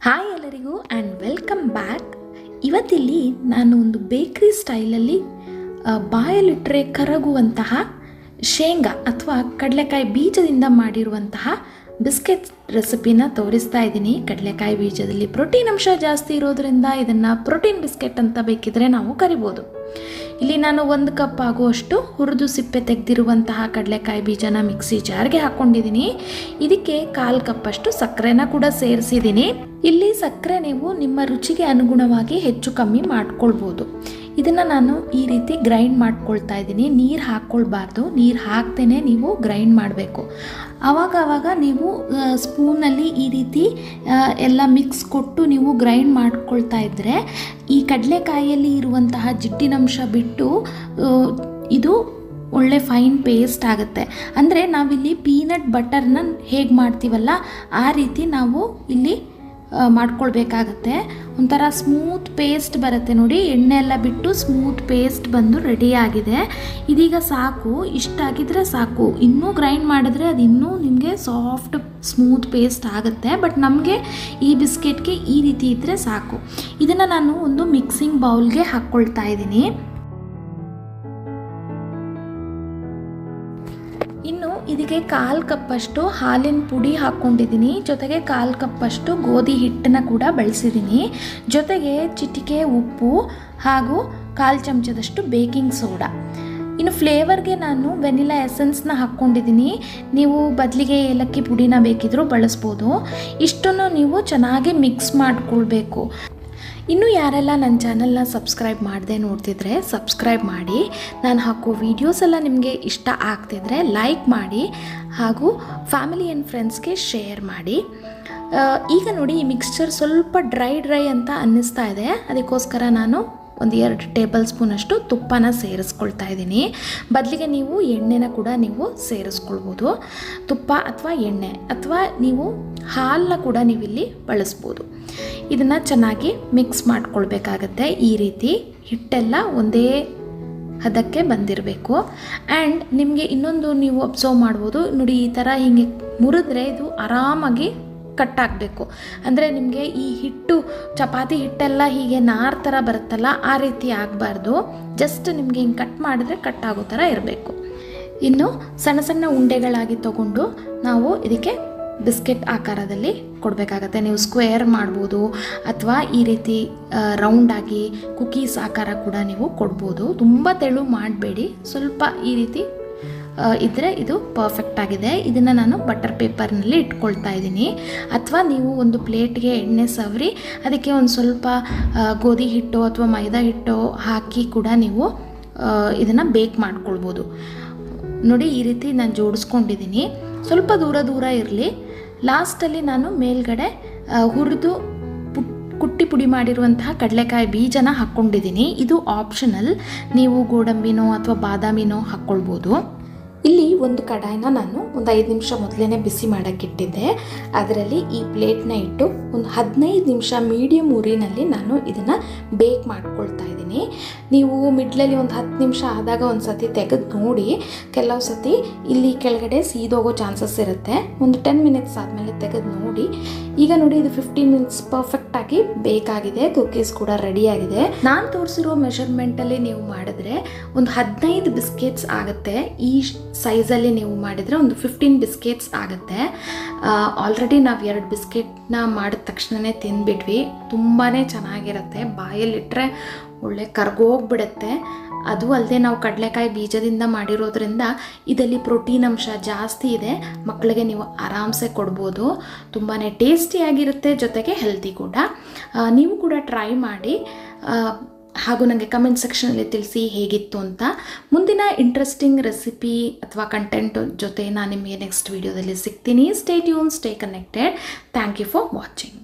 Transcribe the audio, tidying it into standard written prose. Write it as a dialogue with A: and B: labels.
A: Hi ಎಲ್ಲರಿಗೂ and welcome back. ಇವತ್ತಿಲ್ಲಿ ನಾನು ಒಂದು ಬೇಕ್ರಿ ಸ್ಟೈಲಲ್ಲಿ ಬಾಯಲ್ಲಿಟ್ಟರೆ ಕರಗುವಂತಹ ಶೇಂಗಾ ಅಥವಾ ಕಡಲೆಕಾಯಿ ಬೀಜದಿಂದ ಮಾಡಿರುವಂತಹ ಬಿಸ್ಕೆಟ್ ರೆಸಿಪಿನ ತೋರಿಸ್ತಾ ಇದ್ದೀನಿ. ಕಡಲೆಕಾಯಿ ಬೀಜದಲ್ಲಿ ಪ್ರೋಟೀನ್ ಅಂಶ ಜಾಸ್ತಿ ಇರೋದ್ರಿಂದ ಇದನ್ನು ಪ್ರೋಟೀನ್ ಬಿಸ್ಕೆಟ್ ಅಂತ ಬೇಕಿದ್ರೆ ನಾವು ಕರಿಬೋದು. ಇಲ್ಲಿ ನಾನು 1 ಕಪ್ ಆಗುವಷ್ಟು ಹುರಿದು ಸಿಪ್ಪೆ ತೆಗೆದಿರುವಂತಹ ಕಡಲೆಕಾಯಿ ಬೀಜನ ಮಿಕ್ಸಿ ಜಾರ್ಗೆ ಹಾಕ್ಕೊಂಡಿದ್ದೀನಿ. ಇದಕ್ಕೆ 1/4 ಕಪ್ಪಷ್ಟು ಸಕ್ಕರೆನ ಕೂಡ ಸೇರಿಸಿದ್ದೀನಿ. ಇಲ್ಲಿ ಸಕ್ಕರೆ ನೀವು ನಿಮ್ಮ ರುಚಿಗೆ ಅನುಗುಣವಾಗಿ ಹೆಚ್ಚು ಕಮ್ಮಿ ಮಾಡ್ಕೊಳ್ಬೋದು. ಇದನ್ನು ನಾನು ಈ ರೀತಿ ಗ್ರೈಂಡ್ ಮಾಡ್ಕೊಳ್ತಾ ಇದ್ದೀನಿ. ನೀರು ಹಾಕ್ಕೊಳ್ಬಾರ್ದು, ನೀರು ಹಾಕ್ತೇನೆ ನೀವು ಗ್ರೈಂಡ್ ಮಾಡಬೇಕು. ಆವಾಗ ನೀವು ಸ್ಪೂನಲ್ಲಿ ಈ ರೀತಿ ಎಲ್ಲ ಮಿಕ್ಸ್ ಕೊಟ್ಟು ನೀವು ಗ್ರೈಂಡ್ ಮಾಡ್ಕೊಳ್ತಾ ಇದ್ದರೆ ಈ ಕಡಲೆಕಾಯಿಯಲ್ಲಿ ಇರುವಂತಹ ಜಿಡ್ಡಿನಂಶ ಬಿಟ್ಟು ಇದು ಒಳ್ಳೆ ಫೈನ್ ಪೇಸ್ಟ್ ಆಗುತ್ತೆ. ಅಂದರೆ ನಾವಿಲ್ಲಿ ಪೀನಟ್ ಬಟರ್ನ ಹೇಗೆ ಮಾಡ್ತೀವಲ್ಲ ಆ ರೀತಿ ನಾವು ಇಲ್ಲಿ ಮಾಡ್ಕೊಳ್ಬೇಕಾಗತ್ತೆ. ಒಂಥರ ಸ್ಮೂತ್ ಪೇಸ್ಟ್ ಬರುತ್ತೆ ನೋಡಿ, ಎಣ್ಣೆ ಎಲ್ಲ ಬಿಟ್ಟು ಸ್ಮೂತ್ ಪೇಸ್ಟ್ ಬಂದು ರೆಡಿಯಾಗಿದೆ. ಇದೀಗ ಸಾಕು, ಇಷ್ಟಾಗಿದ್ದರೆ ಸಾಕು. ಇನ್ನೂ ಗ್ರೈಂಡ್ ಮಾಡಿದ್ರೆ ಅದು ಇನ್ನೂ ನಿಮಗೆ ಸಾಫ್ಟ್ ಸ್ಮೂತ್ ಪೇಸ್ಟ್ ಆಗುತ್ತೆ. ಬಟ್ ನಮಗೆ ಈ ಬಿಸ್ಕೆಟ್ಗೆ ಈ ರೀತಿ ಇದ್ದರೆ ಸಾಕು. ಇದನ್ನು ನಾನು ಒಂದು ಮಿಕ್ಸಿಂಗ್ ಬೌಲ್ಗೆ ಹಾಕ್ಕೊಳ್ತಾ ಇದ್ದೀನಿ. ಇನ್ನು ಇದಕ್ಕೆ 1/4 ಕಪ್ಪಷ್ಟು ಹಾಲಿನ ಪುಡಿ ಹಾಕ್ಕೊಂಡಿದ್ದೀನಿ. ಜೊತೆಗೆ 1/4 ಕಪ್ಪಷ್ಟು ಗೋಧಿ ಹಿಟ್ಟನ್ನು ಕೂಡ ಬಳಸಿದ್ದೀನಿ. ಜೊತೆಗೆ ಚಿಟಿಕೆ ಉಪ್ಪು ಹಾಗೂ 1/4 ಚಮಚದಷ್ಟು ಬೇಕಿಂಗ್ ಸೋಡಾ. ಇನ್ನು ಫ್ಲೇವರ್ಗೆ ನಾನು ವೆನಿಲಾ ಎಸೆನ್ಸ್ನ ಹಾಕ್ಕೊಂಡಿದ್ದೀನಿ. ನೀವು ಬದಲಿಗೆ ಏಲಕ್ಕಿ ಪುಡಿನ ಬೇಕಿದ್ರೂ ಬಳಸ್ಬೋದು. ಇಷ್ಟನ್ನು ನೀವು ಚೆನ್ನಾಗಿ ಮಿಕ್ಸ್ ಮಾಡಿಕೊಳ್ಬೇಕು. ಇನ್ನು ಯಾರೆಲ್ಲ ನನ್ನ ಚಾನಲ್ನ ಸಬ್ಸ್ಕ್ರೈಬ್ ಮಾಡದೆ ನೋಡ್ತಿದ್ರೆ ಸಬ್ಸ್ಕ್ರೈಬ್ ಮಾಡಿ. ನಾನು ಹಾಕೋ ವೀಡಿಯೋಸ್ ಎಲ್ಲ ನಿಮಗೆ ಇಷ್ಟ ಆಗ್ತಿದ್ರೆ ಲೈಕ್ ಮಾಡಿ ಹಾಗೂ ಫ್ಯಾಮಿಲಿ ಆ್ಯಂಡ್ ಫ್ರೆಂಡ್ಸ್ಗೆ ಶೇರ್ ಮಾಡಿ. ಈಗ ನೋಡಿ, ಈ ಮಿಕ್ಸ್ಚರ್ ಸ್ವಲ್ಪ ಡ್ರೈ ಅಂತ ಅನ್ನಿಸ್ತಾ ಇದೆ. ಅದಕ್ಕೋಸ್ಕರ ನಾನು ಒಂದು 2 ಟೇಬಲ್ ಸ್ಪೂನಷ್ಟು ತುಪ್ಪನ ಸೇರಿಸ್ಕೊಳ್ತಾ ಇದ್ದೀನಿ. ಬದಲಿಗೆ ನೀವು ಎಣ್ಣೆನ ಕೂಡ ನೀವು ಸೇರಿಸ್ಕೊಳ್ಬೋದು. ತುಪ್ಪ ಅಥವಾ ಎಣ್ಣೆ ಅಥವಾ ನೀವು ಹಾಲನ್ನ ಕೂಡ ನೀವಿಲ್ಲಿ ಬಳಸ್ಬೋದು. ಇದನ್ನು ಚೆನ್ನಾಗಿ ಮಿಕ್ಸ್ ಮಾಡ್ಕೊಳ್ಬೇಕಾಗತ್ತೆ. ಈ ರೀತಿ ಹಿಟ್ಟೆಲ್ಲ ಒಂದೇ ಹದಕ್ಕೆ ಬಂದಿರಬೇಕು. ಆ್ಯಂಡ್ ನಿಮಗೆ ಇನ್ನೊಂದು ನೀವು ಅಬ್ಸರ್ವ್ ಮಾಡ್ಬೋದು ನೋಡಿ, ಈ ಥರ ಹೀಗೆ ಮುರಿದ್ರೆ ಇದು ಆರಾಮಾಗಿ ಕಟ್ ಆಗಬೇಕು. ಅಂದರೆ ನಿಮಗೆ ಈ ಹಿಟ್ಟು ಚಪಾತಿ ಹಿಟ್ಟೆಲ್ಲ ಹೀಗೆ ನಾರ್ ಥರ ಬರುತ್ತಲ್ಲ ಆ ರೀತಿ ಆಗಬಾರ್ದು. ಜಸ್ಟ್ ನಿಮಗೆ ಹಿಂಗೆ ಕಟ್ ಮಾಡಿದ್ರೆ ಕಟ್ ಆಗೋ ಥರ ಇರಬೇಕು. ಇನ್ನು ಸಣ್ಣ ಸಣ್ಣ ಉಂಡೆಗಳಾಗಿ ತಗೊಂಡು ನಾವು ಇದಕ್ಕೆ ಬಿಸ್ಕೆಟ್ ಆಕಾರದಲ್ಲಿ ಕೊಡಬೇಕಾಗತ್ತೆ. ನೀವು ಸ್ಕ್ವೇರ್ ಮಾಡ್ಬೋದು ಅಥವಾ ಈ ರೀತಿ ರೌಂಡಾಗಿ ಕುಕೀಸ್ ಆಕಾರ ಕೂಡ ನೀವು ಕೊಡ್ಬೋದು. ತುಂಬ ತೆಳು ಮಾಡಬೇಡಿ, ಸ್ವಲ್ಪ ಈ ರೀತಿ ಇದ್ದರೆ ಇದು ಪರ್ಫೆಕ್ಟ್ ಆಗಿದೆ. ಇದನ್ನು ನಾನು ಬಟರ್ ಪೇಪರ್ನಲ್ಲಿ ಇಟ್ಕೊಳ್ತಾ ಇದ್ದೀನಿ. ಅಥವಾ ನೀವು ಒಂದು ಪ್ಲೇಟ್ಗೆ ಎಣ್ಣೆ ಸವರಿ ಅದಕ್ಕೆ ಒಂದು ಸ್ವಲ್ಪ ಗೋಧಿ ಹಿಟ್ಟು ಅಥವಾ ಮೈದಾ ಹಿಟ್ಟು ಹಾಕಿ ಕೂಡ ನೀವು ಇದನ್ನು ಬೇಕ್ ಮಾಡ್ಕೊಳ್ಬೋದು. ನೋಡಿ, ಈ ರೀತಿ ನಾನು ಜೋಡಿಸ್ಕೊಂಡಿದ್ದೀನಿ. ಸ್ವಲ್ಪ ದೂರ ಇರಲಿ. ಲಾಸ್ಟಲ್ಲಿ ನಾನು ಮೇಲ್ಗಡೆ ಹುರಿದು ಕುಟ್ಟಿ ಪುಡಿ ಮಾಡಿರುವಂತಹ ಕಡಲೆಕಾಯಿ ಬೀಜನ ಹಾಕ್ಕೊಂಡಿದ್ದೀನಿ. ಇದು ಆಪ್ಷನಲ್, ನೀವು ಗೋಡಂಬಿನೋ ಅಥವಾ ಬಾದಾಮಿನೋ ಹಾಕ್ಕೊಳ್ಬೋದು. ಇಲ್ಲಿ ಒಂದು ಕಡಾಯಿನ ನಾನು ಒಂದು 5 ನಿಮಿಷ ಮೊದಲೇ ಬಿಸಿ ಮಾಡೋಕ್ಕಿಟ್ಟಿದ್ದೆ. ಅದರಲ್ಲಿ ಈ ಪ್ಲೇಟ್ನ ಇಟ್ಟು ಒಂದು 15 ನಿಮಿಷ ಮೀಡಿಯಮ್ ಉರಿನಲ್ಲಿ ನಾನು ಇದನ್ನು ಬೇಕ್ ಮಾಡ್ಕೊಳ್ತಾ ಇದ್ದೀನಿ. ನೀವು ಮಿಡ್ಲಲ್ಲಿ ಒಂದು 10 ನಿಮಿಷ ಆದಾಗ ಒಂದು ಸತಿ ತೆಗೆದು ನೋಡಿ. ಕೆಲವು ಸತಿ ಇಲ್ಲಿ ಕೆಳಗಡೆ ಸೀದೋಗೋ ಚಾನ್ಸಸ್ ಇರುತ್ತೆ. ಒಂದು 10 ಮಿನಿಟ್ಸ್ ಆದಮೇಲೆ ತೆಗೆದು ನೋಡಿ. ಈಗ ನೋಡಿ, ಇದು 15 ಮಿನಿಟ್ಸ್ ಪರ್ಫೆಕ್ಟಾಗಿ ಬೇಕಾಗಿದೆ. ಕುಕೀಸ್ ಕೂಡ ರೆಡಿಯಾಗಿದೆ. ನಾನು ತೋರಿಸಿರೋ ಮೆಷರ್ಮೆಂಟಲ್ಲಿ ನೀವು ಮಾಡಿದ್ರೆ ಒಂದು 15 ಬಿಸ್ಕೆಟ್ಸ್ ಆಗುತ್ತೆ. ಈ ಸೈಜಲ್ಲಿ ನೀವು ಮಾಡಿದರೆ ಒಂದು 15 ಬಿಸ್ಕೆಟ್ಸ್ ಆಗುತ್ತೆ. ಆಲ್ರೆಡಿ ನಾವು 2 ಬಿಸ್ಕೆಟ್ನ ಮಾಡಿದ ತಕ್ಷಣವೇ ತಿಂದ್ಬಿಟ್ವಿ. ತುಂಬಾ ಚೆನ್ನಾಗಿರುತ್ತೆ. ಬಾಯಲ್ಲಿಟ್ಟರೆ ಒಳ್ಳೆ ಕರ್ಗೋಗ್ಬಿಡುತ್ತೆ. ಅದು ಅಲ್ಲದೆ ನಾವು ಕಡಲೆಕಾಯಿ ಬೀಜದಿಂದ ಮಾಡಿರೋದ್ರಿಂದ ಇದರಲ್ಲಿ ಪ್ರೋಟೀನ್ ಅಂಶ ಜಾಸ್ತಿ ಇದೆ. ಮಕ್ಕಳಿಗೆ ನೀವು ಆರಾಮ್ಸೆ ಕೊಡ್ಬೋದು. ತುಂಬಾ ಟೇಸ್ಟಿಯಾಗಿರುತ್ತೆ, ಜೊತೆಗೆ ಹೆಲ್ತಿ ಕೂಡ. ನೀವು ಕೂಡ ಟ್ರೈ ಮಾಡಿ ಹಾಗೂ ನನಗೆ ಕಮೆಂಟ್ ಸೆಕ್ಷನಲ್ಲಿ ತಿಳಿಸಿ ಹೇಗಿತ್ತು ಅಂತ. ಮುಂದಿನ ಇಂಟ್ರೆಸ್ಟಿಂಗ್ ರೆಸಿಪಿ ಅಥವಾ ಕಂಟೆಂಟ್ ಜೊತೆ ನಾನು ನಿಮಗೆ ನೆಕ್ಸ್ಟ್ ವೀಡಿಯೋದಲ್ಲಿ ಸಿಗ್ತೀನಿ. Stay tune, stay connected. Thank you for watching.